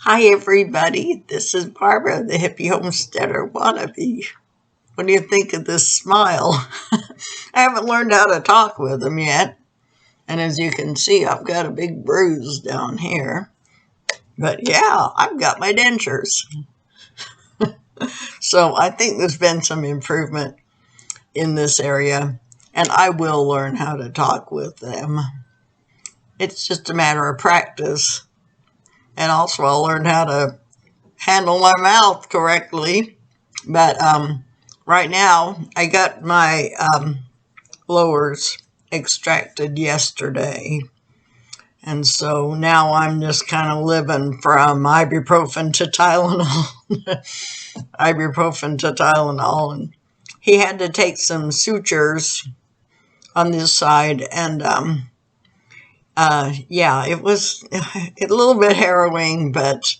Hi, everybody. This is Barbara, the hippie homesteader wannabe. What do you think of this smile? I haven't learned how to talk with them yet. And as you can see, I've got a big bruise down here. But yeah, I've got my dentures. So I think there's been some improvement in this area. And I will learn how to talk with them. It's just a matter of practice. And also I'll learn how to handle my mouth correctly. But right now, I got my lowers extracted yesterday. And so now I'm just kind of living from ibuprofen to Tylenol. Ibuprofen to Tylenol. And he had to take some sutures on this side. And yeah, it was a little bit harrowing, but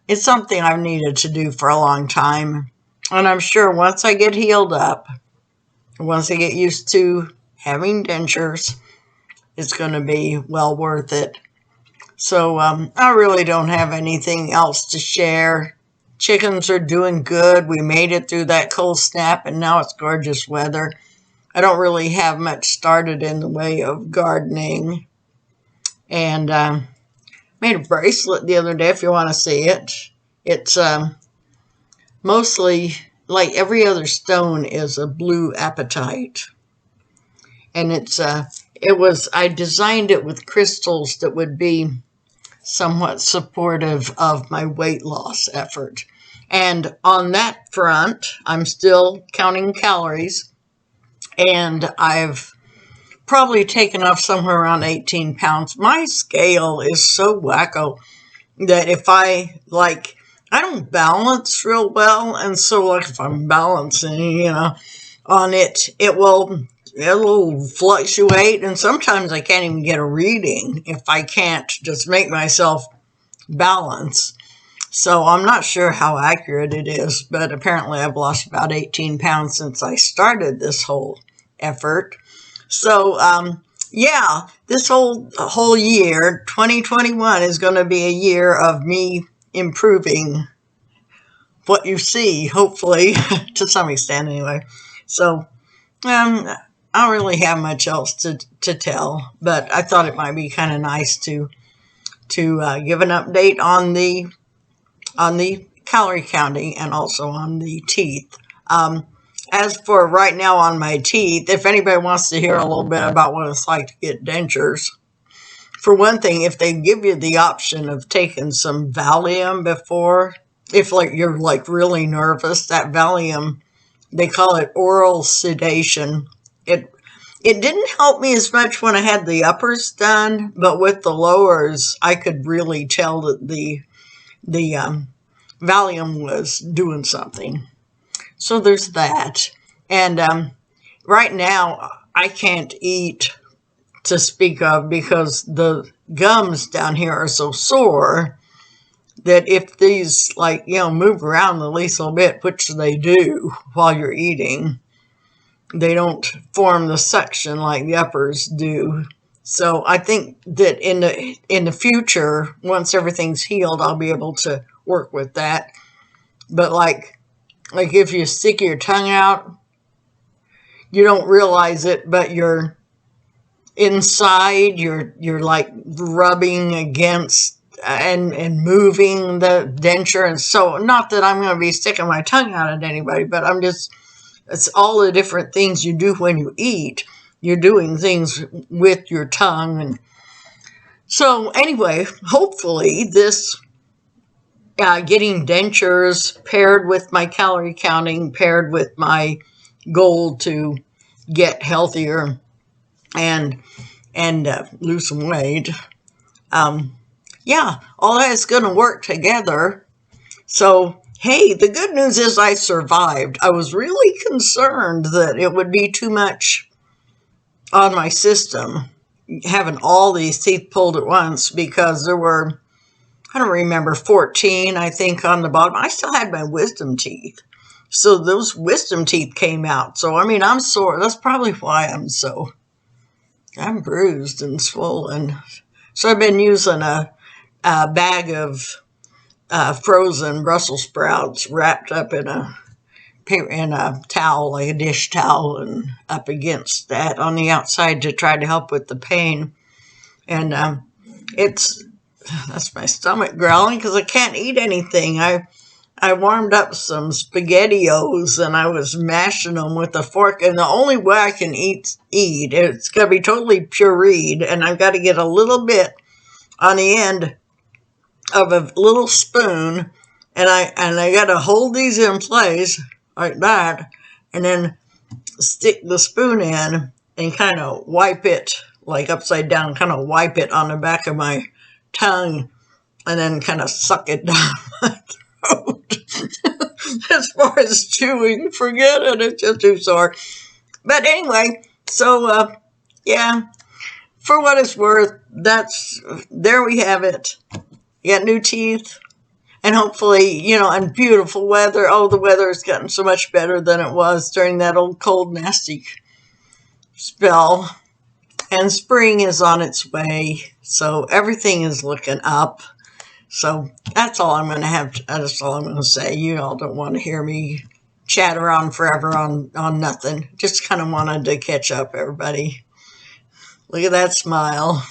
it's something I've needed to do for a long time. And I'm sure once I get healed up, once I get used to having dentures, it's going to be well worth it. So I really don't have anything else to share. Chickens are doing good. We made it through that cold snap, and now it's gorgeous weather. I don't really have much started in the way of gardening. And made a bracelet the other day, if you want to see it. It's mostly, like every other stone, is a blue apatite. And I designed it with crystals that would be somewhat supportive of my weight loss effort. And on that front, I'm still counting calories, and I've probably taken off somewhere around 18 pounds. My scale is so wacko that if I don't balance real well, and so if I'm balancing, on it, it'll fluctuate, and sometimes I can't even get a reading if I can't just make myself balance. So I'm not sure how accurate it is, but apparently I've lost about 18 pounds since I started this whole effort. So yeah, this whole year, 2021, is going to be a year of me improving what you see, hopefully, to some extent anyway. So I don't really have much else to tell, but I thought it might be kind of nice to give an update on the calorie counting and also on the teeth. As for right now on my teeth, if anybody wants to hear a little bit about what it's like to get dentures, for one thing, if they give you the option of taking some Valium before, if you're really nervous, that Valium, they call it oral sedation. It didn't help me as much when I had the uppers done, but with the lowers, I could really tell that the Valium was doing something. So there's that. And right now, I can't eat to speak of because the gums down here are so sore that if these move around the least little bit, which they do while you're eating, they don't form the suction like the uppers do. So I think that in the future, once everything's healed, I'll be able to work with that. But like if you stick your tongue out, you don't realize it, but you're inside, you're like rubbing against and moving the denture. And so, not that I'm going to be sticking my tongue out at anybody, but it's all the different things you do when you eat. You're doing things with your tongue. And so anyway, hopefully this getting dentures paired with my calorie counting, paired with my goal to get healthier and lose some weight. Yeah, all that is going to work together. So, hey, the good news is I survived. I was really concerned that it would be too much on my system, having all these teeth pulled at once, because there were, I don't remember, 14, I think, on the bottom. I still had my wisdom teeth. So those wisdom teeth came out. So, I mean, I'm sore. That's probably why I'm bruised and swollen. So I've been using a bag of frozen Brussels sprouts wrapped up in a towel, like a dish towel, and up against that on the outside to try to help with the pain. And it's that's my stomach growling because I can't eat anything. I warmed up some SpaghettiOs and I was mashing them with a fork. And the only way I can eat it's got to be totally pureed, and I've got to get a little bit on the end of a little spoon, and I got to hold these in place like that, and then stick the spoon in and kind of wipe it like upside down, kind of wipe it on the back of my tongue, and then kind of suck it down my throat. As far as chewing, forget it. It's just too sore. But anyway, so yeah, for what it's worth, there we have it. You got new teeth, and hopefully, and beautiful weather. Oh, the weather has gotten so much better than it was during that old cold, nasty spell. And spring is on its way, so everything is looking up. So that's all I'm going to have. That's all I'm going to say. You all don't want to hear me chatter on forever on nothing. Just kind of wanted to catch up, everybody. Look at that smile.